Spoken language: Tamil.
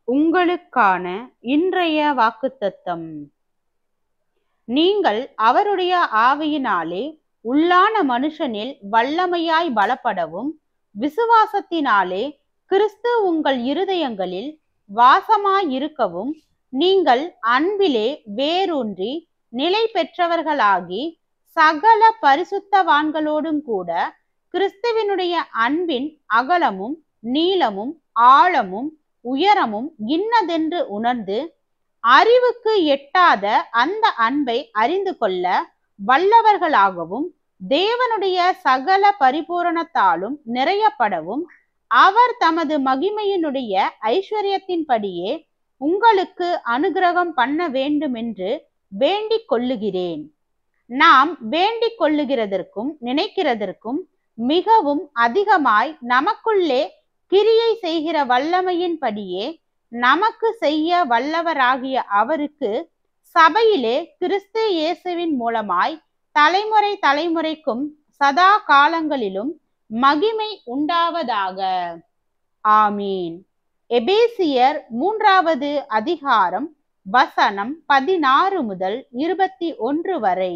உங்களுக்கான இன்றைய வாக்குத்தத்தம். நீங்கள் அவருடைய ஆவியினாலே உள்ளான மனுஷனில் வல்லமையாய் பலப்படவும், விசுவாசத்தினாலே கிறிஸ்து உங்கள் இருதயங்களில் வாசமாயிருக்கவும், நீங்கள் அன்பிலே வேரூன்றி நிலை பெற்றவர்களாகி, சகல பரிசுத்தவான்களோடும் கூட கிறிஸ்துவினுடைய அன்பின் அகலமும் நீளமும் ஆழமும் உயரமும் இன்னதென்று உணர்ந்து, அறிவுக்கு எட்டாத அந்த அன்பை அறிந்து கொள்ள வல்லவர்களாகவும், தேவனுடைய சகல பரிபூரணத்தாலும் நிறையப்படவும், அவர் தமது மகிமையினுடைய ஐஸ்வர்யத்தின்படியே உங்களுக்கு அனுகிரகம் பண்ண வேண்டுமென்று வேண்டிக் கொள்ளுகிறேன். நாம் வேண்டிக் கொள்ளுகிறதற்கும் நினைக்கிறதற்கும் மிகவும் அதிகமாய் நமக்குள்ளே கிரியை செய்கிற வல்லமையின்படியே நமக்கு செய்ய வல்லவராகிய அவருக்கு சபையிலே கிறிஸ்து இயேசுவின் மூலமாய் தலைமுறை தலைமுறைக்கும் சதா காலங்களிலும் மகிமை உண்டாவதாக. ஆமீன். எபேசியர் 3வது அதிகாரம் வசனம் 16 முதல் 21 வரை.